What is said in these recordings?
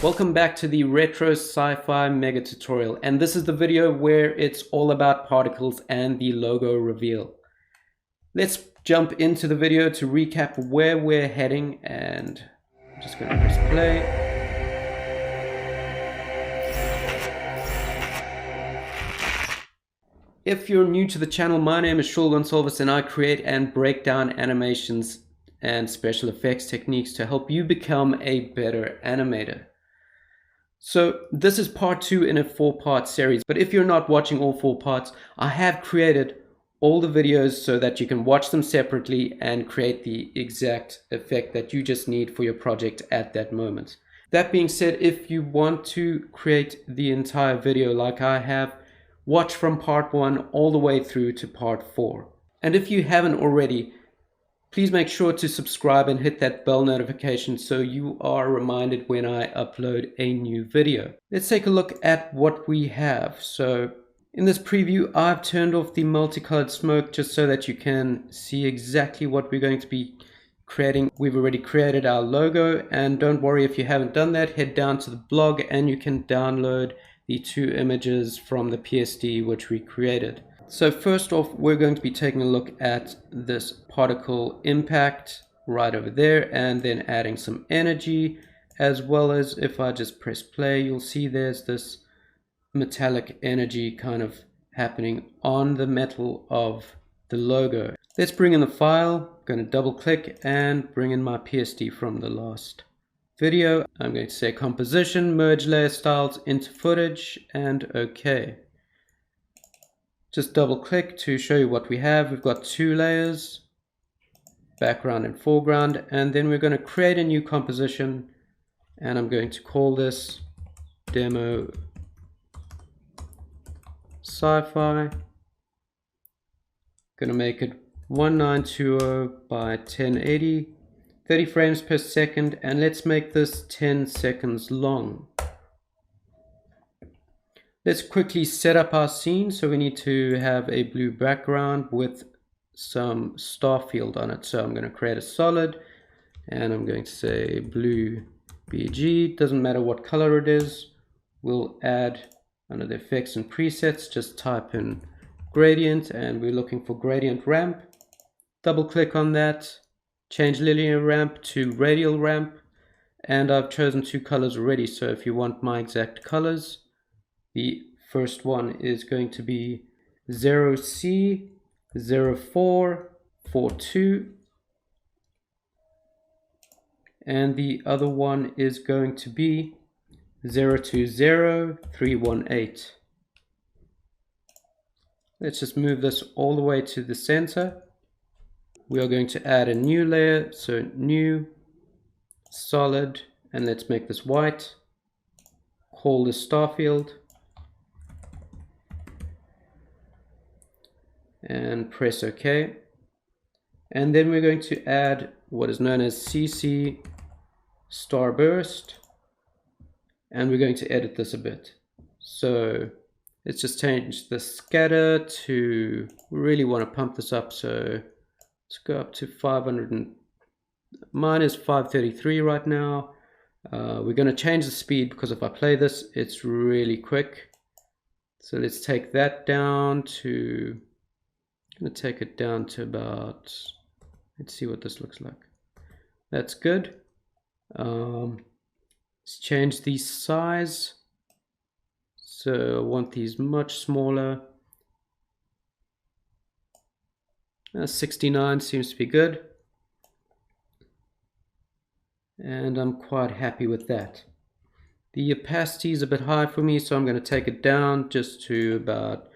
Welcome back to the retro sci-fi mega tutorial, and this is the video where it's all about particles and the logo reveal. Let's jump into the video to recap where we're heading, and I'm just going to press play. If you're new to the channel, my name is Shul Gonsalves and I create and break down animations and special effects techniques to help you become a better animator. So this is part 2 in a 4-part series, but if you're not watching all 4 parts, I have created all the videos so that you can watch them separately and create the exact effect that you just need for your project at that moment. That being said, if you want to create the entire video like I have, watch from part 1 all the way through to part 4. And if you haven't already, please make sure to subscribe and hit that bell notification so you are reminded when I upload a new video. Let's take a look at what we have. So in this preview, I've turned off the multicolored smoke just so that you can see exactly what we're going to be creating. We've already created our logo, and don't worry if you haven't done that, head down to the blog and you can download the 2 images from the PSD which we created. So first off, we're going to be taking a look at this particle impact right over there, and then adding some energy, as well as if I just press play, you'll see there's this metallic energy kind of happening on the metal of the logo. Let's bring in the file. I'm going to double click and bring in my PSD from the last video. I'm going to say composition, merge layer styles into footage, and OK. Just double click to show you what we have. We've got 2 layers, background and foreground, and then we're going to create a new composition, and I'm going to call this demo sci-fi. Going to make it 1920 by 1080, 30 frames per second, and let's make this 10 seconds long. Let's quickly set up our scene. So we need to have a blue background with some starfield on it. So I'm going to create a solid and I'm going to say blue BG. Doesn't matter what color it is. We'll add under the effects and presets, just type in gradient, and we're looking for gradient ramp. Double click on that, change linear ramp to radial ramp, and I've chosen 2 colors already. So if you want my exact colors, the first one is going to be 0C0442, and the other one is going to be 020318. Let's just move this all the way to the center. We are going to add a new layer, so new, solid, and let's make this white. Call this starfield. And press OK. And then we're going to add what is known as CC starburst, and we're going to edit this a bit. So let's just change the scatter to, we really want to pump this up, so let's go up to 500 and mine is 533 right now. We're going to change the speed because if I play this, it's really quick. So let's take that down to, I'm going to take it down to about, let's see what this looks like. That's good. Let's change the size. So I want these much smaller. 69 seems to be good. And I'm quite happy with that. The opacity is a bit high for me, so I'm going to take it down just to about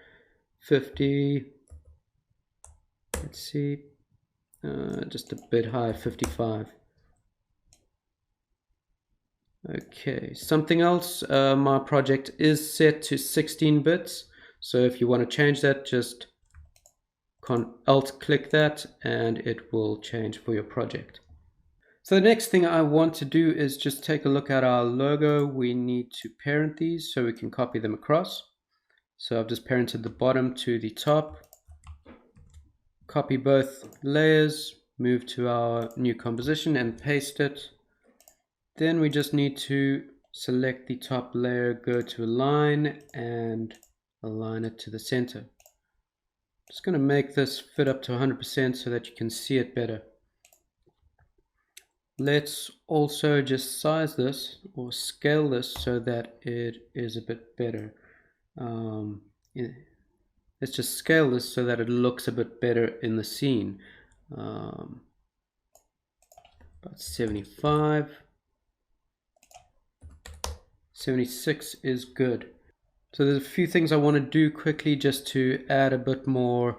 50. Let's see, just a bit high, 55. Okay, something else, my project is set to 16 bits. So if you want to change that, just Alt click that and it will change for your project. So the next thing I want to do is just take a look at our logo. We need to parent these so we can copy them across. So I've just parented the bottom to the top. Copy both layers, move to our new composition and paste it. Then we just need to select the top layer, go to align and align it to the center. Just going to make this fit up to 100% so that you can see it better. Let's also just size this or scale this so that it is a bit better. Let's just scale this so that it looks a bit better in the scene. About 75. 76 is good. So there's a few things I want to do quickly just to add a bit more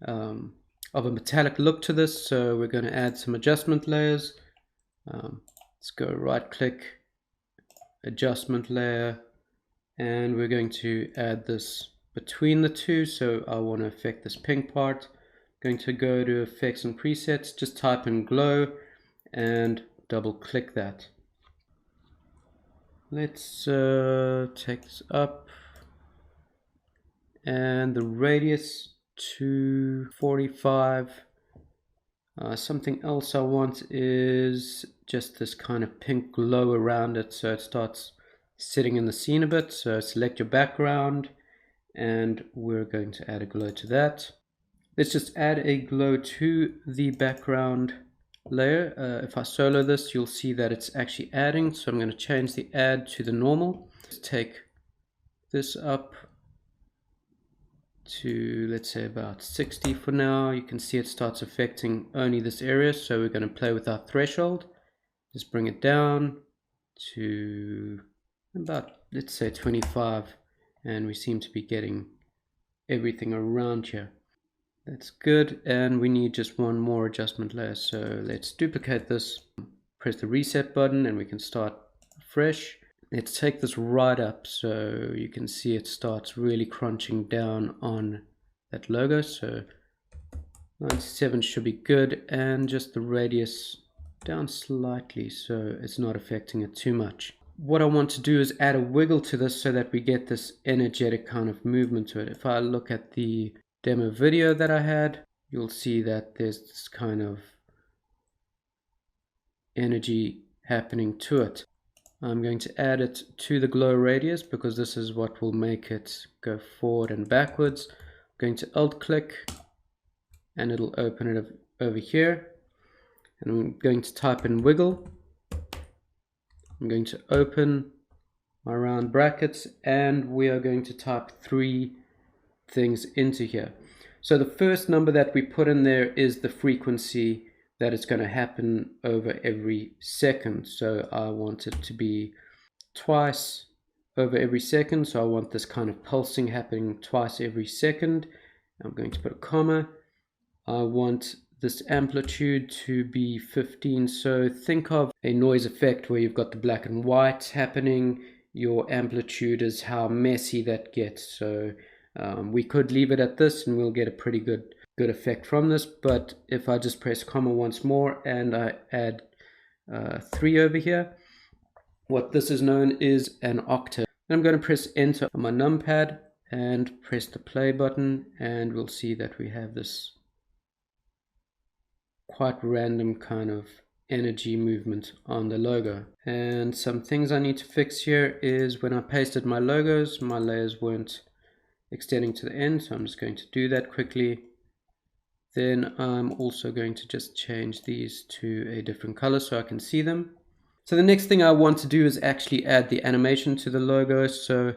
of a metallic look to this. So we're going to add some adjustment layers. Let's go right click, adjustment layer, and we're going to add this between the two. So I want to affect this pink part. Going to go to effects and presets, just type in glow and double click that. Let's take this up and the radius to 45. Something else I want is just this kind of pink glow around it so it starts sitting in the scene a bit. So select your background and we're going to add a glow to that. Let's just add a glow to the background layer. If I solo this, you'll see that it's actually adding. So I'm going to change the add to the normal. Let's take this up to, let's say, about 60 for now. You can see it starts affecting only this area, so we're going to play with our threshold. Just bring it down to about, let's say, 25, and we seem to be getting everything around here. That's good, and we need just one more adjustment layer, so let's duplicate this, press the reset button, and we can start fresh. Let's take this right up so you can see it starts really crunching down on that logo. So 97 should be good, and just the radius down slightly so it's not affecting it too much. What I want to do is add a wiggle to this so that we get this energetic kind of movement to it. If I look at the demo video that I had, you'll see that there's this kind of energy happening to it. I'm going to add it to the glow radius because this is what will make it go forward and backwards. I'm going to alt click and it'll open it over here, and I'm going to type in wiggle. I'm going to open my round brackets and we are going to type 3 things into here. So the first number that we put in there is the frequency that it's going to happen over every second. So I want it to be twice over every second. So I want this kind of pulsing happening twice every second. I'm going to put a comma. I want this amplitude to be 15. So think of a noise effect where you've got the black and white happening. Your amplitude is how messy that gets. So we could leave it at this and we'll get a pretty good effect from this, but if I just press comma once more and I add 3 over here, what this is known is an octave. And I'm going to press enter on my numpad and press the play button, and we'll see that we have this quite random kind of energy movement on the logo. And some things I need to fix here is when I pasted my logos, my layers weren't extending to the end, so I'm just going to do that quickly. Then I'm also going to just change these to a different color so I can see them. So the next thing I want to do is actually add the animation to the logo. So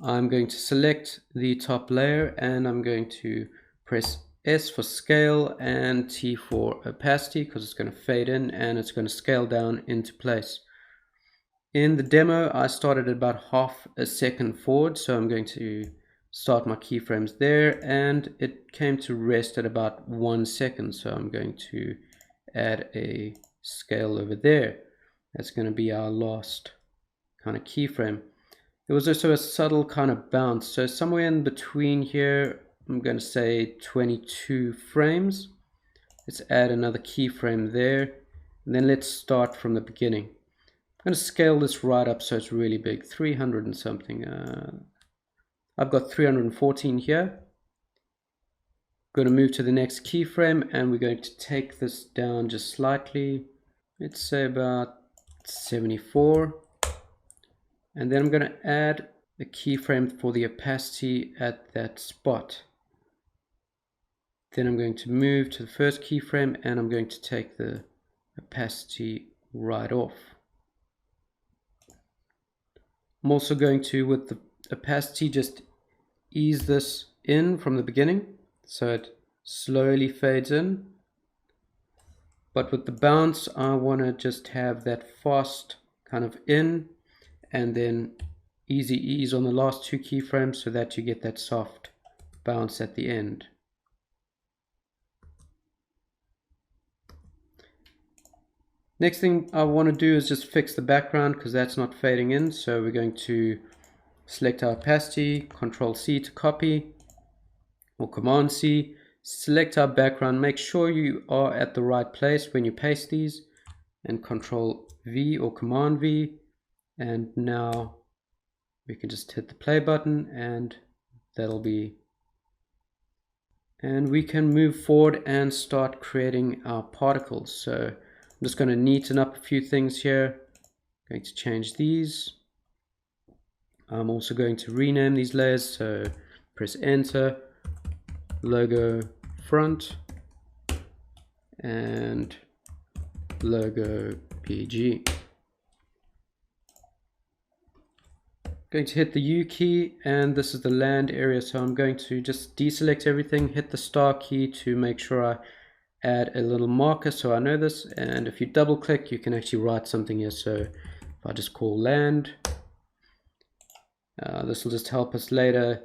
I'm going to select the top layer and I'm going to press S for scale and T for opacity because it's going to fade in and it's going to scale down into place. In the demo, I started at about half a second forward, so I'm going to start my keyframes there, and it came to rest at about 1 second, so I'm going to add a scale over there. That's going to be our last kind of keyframe. There was also a subtle kind of bounce, so somewhere in between here, I'm going to say 22 frames. Let's add another keyframe there, and then let's start from the beginning. I'm going to scale this right up so it's really big, 300 and something. I've got 314 here. Going to move to the next keyframe and we're going to take this down just slightly. Let's say about 74. And then I'm going to add a keyframe for the opacity at that spot. Then I'm going to move to the first keyframe and I'm going to take the opacity right off. I'm also going to, with the opacity, just ease this in from the beginning so it slowly fades in. But with the bounce, I want to just have that fast kind of in and then easy ease on the last two keyframes so that you get that soft bounce at the end. Next thing I want to do is just fix the background because that's not fading in. So we're going to select our opacity, Control C to copy, or Command C, select our background, make sure you are at the right place when you paste these, and Control V or Command V, and now we can just hit the play button and that'll be, and we can move forward and start creating our particles. So I'm just going to neaten up a few things here. I'm going to change these. I'm also going to rename these layers, so press enter, logo front, and logo PG. Going to hit the U key, and this is the land area, so I'm going to just deselect everything, hit the star key to make sure I add a little marker so I know this, and if you double click you can actually write something here. So if I just call land, this will just help us later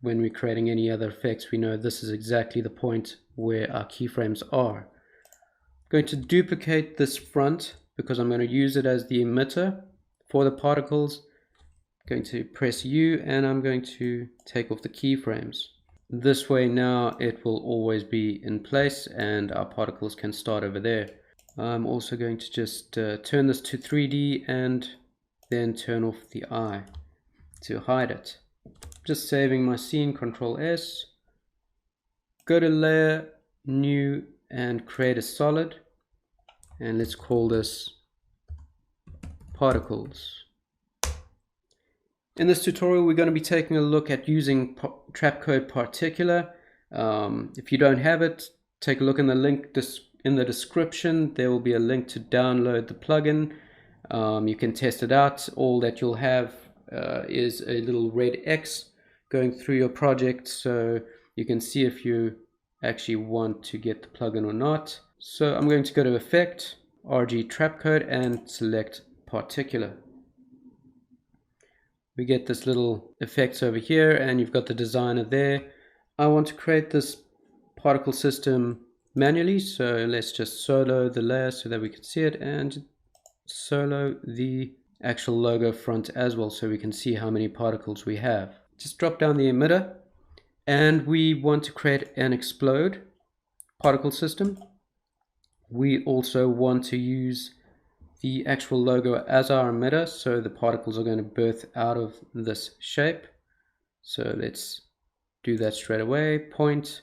when we're creating any other effects. We know this is exactly the point where our keyframes are. I'm going to duplicate this front because I'm going to use it as the emitter for the particles. I'm going to press U and I'm going to take off the keyframes. This way now it will always be in place and our particles can start over there. I'm also going to just turn this to 3D and then turn off the eye to hide it. Just saving my scene, Control S, go to layer, new, and create a solid, and let's call this particles. In this tutorial we're going to be taking a look at using Trapcode Particular. If you don't have it, take a look in the link in the description. There will be a link to download the plugin. You can test it out. All that you'll have is a little red X going through your project, so you can see if you actually want to get the plugin or not. So I'm going to go to Effect, RG Trapcode, and select Particular. We get this little effects over here and you've got the designer there. I want to create this particle system manually, so let's just solo the layer so that we can see it, and solo the actual logo front as well so we can see how many particles we have. Just drop down the emitter and we want to create an explode particle system. We also want to use the actual logo as our emitter, so the particles are going to birth out of this shape. So let's do that straight away. Point,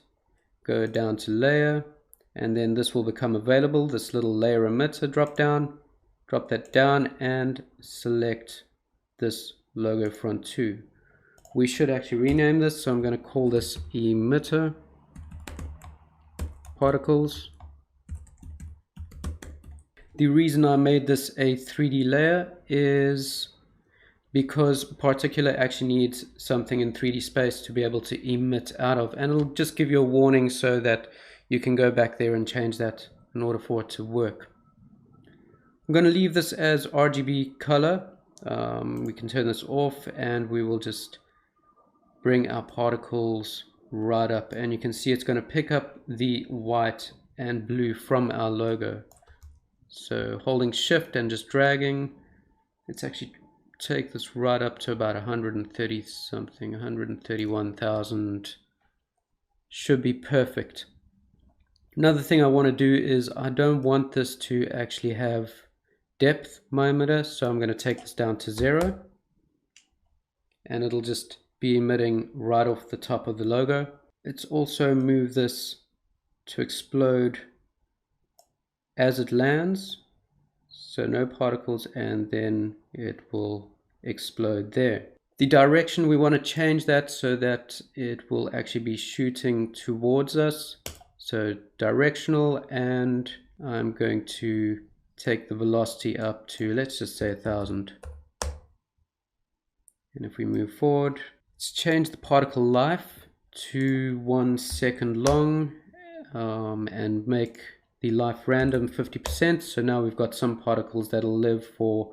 go down to layer, and then this will become available, this little layer emitter drop down. Drop that down and select this logo front too. We should actually rename this, so I'm going to call this emitter particles. The reason I made this a 3D layer is because Particular actually needs something in 3D space to be able to emit out of, and it'll just give you a warning so that you can go back there and change that in order for it to work. I'm going to leave this as RGB color. We can turn this off and we will just bring our particles right up, and you can see it's going to pick up the white and blue from our logo. So holding shift and just dragging, let's actually take this right up to about 130 something, 131,000. Should be perfect. Another thing I want to do is I don't want this to actually have depth, my emitter, so I'm going to take this down to 0 and it'll just be emitting right off the top of the logo. Let's also move this to explode as it lands, so no particles, and then it will explode there. The direction, we want to change that so that it will actually be shooting towards us. So directional, and I'm going to take the velocity up to, let's just say 1,000. And if we move forward, let's change the particle life to 1 second long, and make the life random 50%. So now we've got some particles that'll live for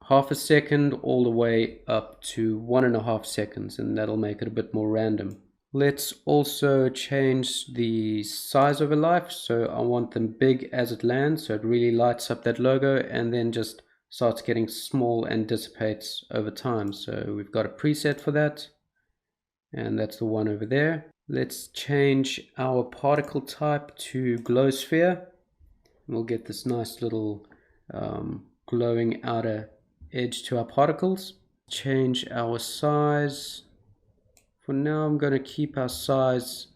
half a second all the way up to 1.5 seconds, and that'll make it a bit more random. Let's also change the size of a life. So I want them big as it lands, so it really lights up that logo, and then just starts getting small and dissipates over time. So we've got a preset for that, and that's the one over there. Let's change our particle type to glow sphere. We'll get this nice little glowing outer edge to our particles. Change our size. For now, I'm going to keep our size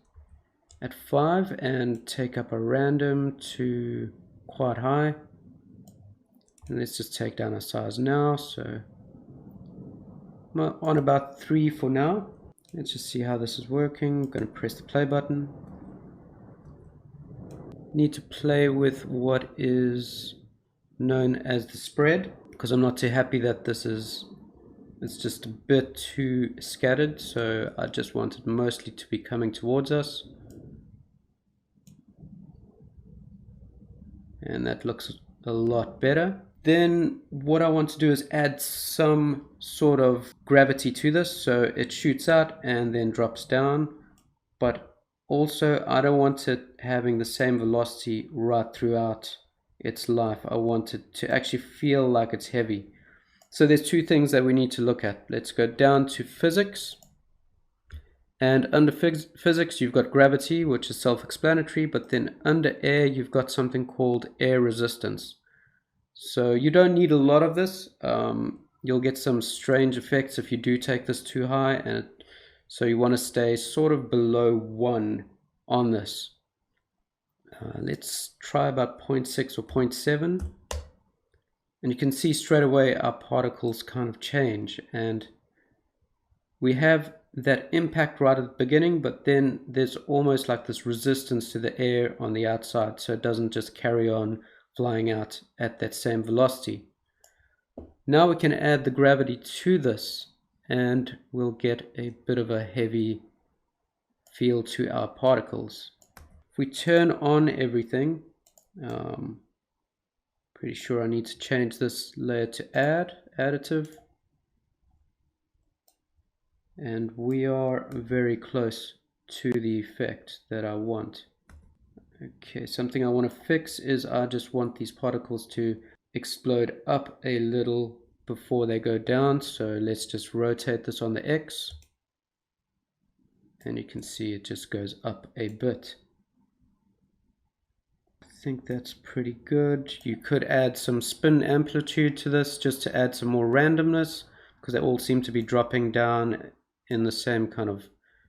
at 5 and take up a random to quite high. And let's just take down our size now. So I'm on about 3 for now. Let's just see how this is working. I'm going to press the play button. Need to play with what is known as the spread, because I'm not too happy that it's just a bit too scattered, so I just want it mostly to be coming towards us. And that looks a lot better. Then what I want to do is add some sort of gravity to this, so it shoots out and then drops down, but also I don't want it having the same velocity right throughout its life. I want it to actually feel like it's heavy. So there's two things that we need to look at. Let's go down to physics, and under physics you've got gravity, which is self-explanatory, but then under air you've got something called air resistance. So you don't need a lot of this. You'll get some strange effects if you do take this too high, and so you want to stay sort of below 1 on this. Let's try about 0.6 or 0.7, and you can see straight away our particles kind of change, and we have that impact right at the beginning, but then there's almost like this resistance to the air on the outside, so it doesn't just carry on flying out at that same velocity. Now we can add the gravity to this, and we'll get a bit of a heavy feel to our particles. If we turn on everything, pretty sure I need to change this layer to additive, and we are very close to the effect that I want. Okay, something I want to fix is I just want these particles to explode up a little before they go down. So let's just rotate this on the X, and you can see it just goes up a bit. I think that's pretty good. You could add some spin amplitude to this just to add some more randomness, because they all seem to be dropping down in the same kind of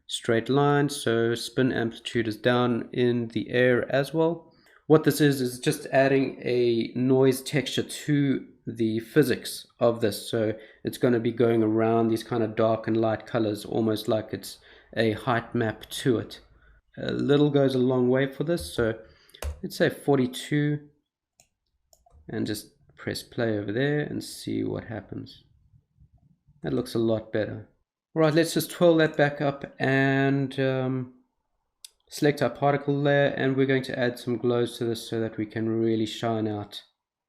straight line. So spin amplitude is down in the air as well. What this is just adding a noise texture to the physics of this. So it's going to be going around these kind of dark and light colors, almost like it's a height map to it. A little goes a long way for this, so let's say 42, and just press play over there and see what happens. That looks a lot better. Right, let's just twirl that back up and select our particle layer, and we're going to add some glows to this so that we can really shine out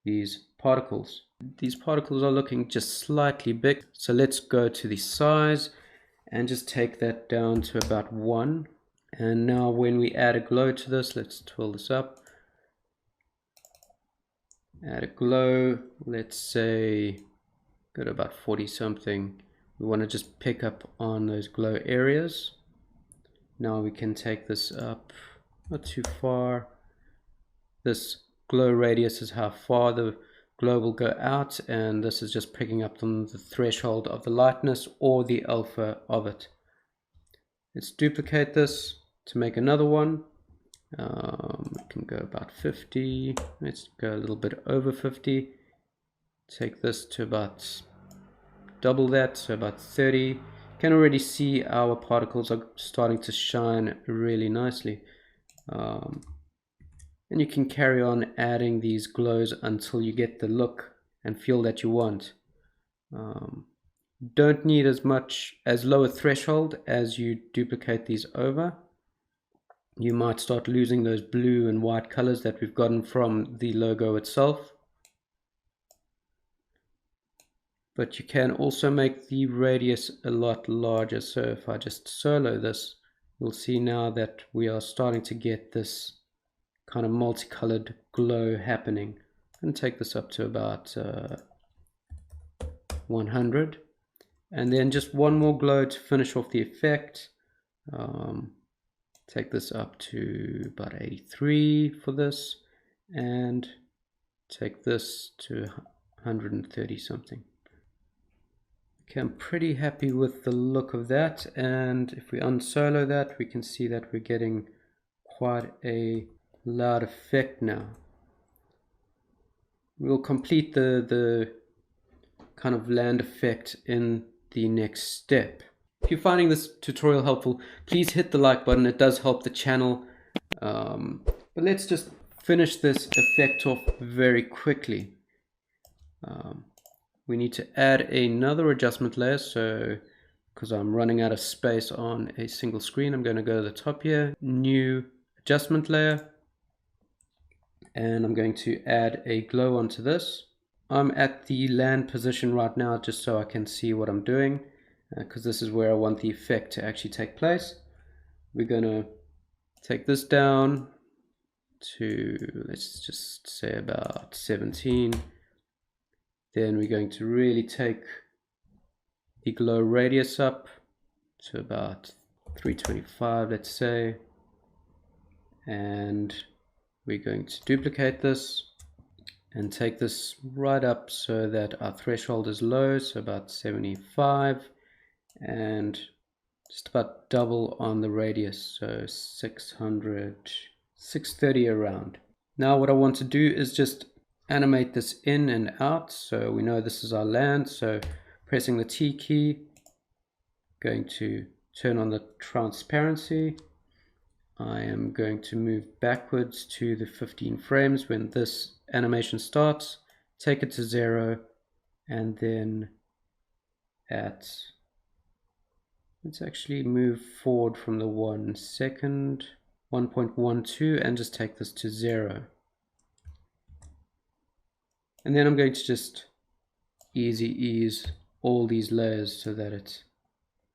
these particles. These particles are looking just slightly big, so let's go to the size and just take that down to about 1. And now when we add a glow to this, let's twirl this up, add a glow, let's say go to about 40 something. We want to just pick up on those glow areas. Now we can take this up, not too far. This glow radius is how far the glow will go out, and this is just picking up on the threshold of the lightness or the alpha of it. Let's duplicate this to make another one. We can go about 50. Let's go a little bit over 50. Take this to about double that, so about 30. You can already see our particles are starting to shine really nicely. And you can carry on adding these glows until you get the look and feel that you want. Don't need as low a threshold as you duplicate these over. You might start losing those blue and white colors that we've gotten from the logo itself. But you can also make the radius a lot larger. So if I just solo this, you'll see now that we are starting to get this kind of multicolored glow happening. I'm going to take this up to about 100. And then just one more glow to finish off the effect. Take this up to about 83 for this, and take this to 130 something. Okay, I'm pretty happy with the look of that, and if we unsolo that, we can see that we're getting quite a loud effect now. We'll complete the kind of land effect in the next step. If you're finding this tutorial helpful, please hit the like button. It does help the channel. But let's just finish this effect off very quickly. We need to add another adjustment layer. So because I'm running out of space on a single screen, I'm going to go to the top here, new adjustment layer. And I'm going to add a glow onto this. I'm at the land position right now just so I can see what I'm doing, because this is where I want the effect to actually take place. We're going to take this down to, let's just say about 17. Then we're going to really take the glow radius up to about 325, let's say. And we're going to duplicate this and take this right up so that our threshold is low, so about 75, and just about double on the radius, so 600, 630 around. Now what I want to do is just animate this in and out, so we know this is our land, so pressing the T key, going to turn on the transparency. I am going to move backwards to the 15 frames when this animation starts, take it to 0, and then let's actually move forward from the 1 second, 1.12, and just take this to 0. And then I'm going to just easy ease all these layers so that it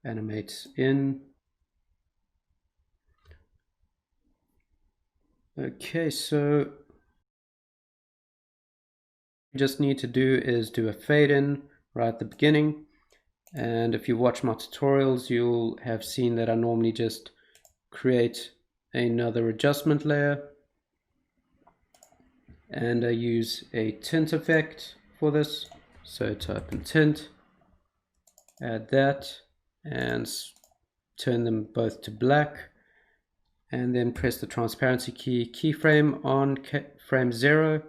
animates in. Okay, so you just need to do is do a fade in right at the beginning, and if you watch my tutorials you'll have seen that I normally just create another adjustment layer, and I use a tint effect for this. So type in tint, add that, and turn them both to black, and then press the transparency key, keyframe on frame 0,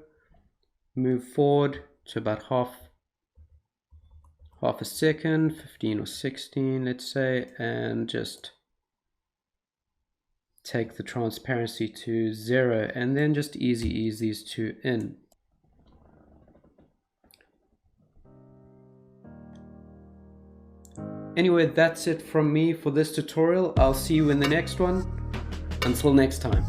move forward to about half a second, 15 or 16 let's say, and just take the transparency to 0, and then just easy ease these two in. Anyway, that's it from me for this tutorial. I'll see you in the next one. Until next time.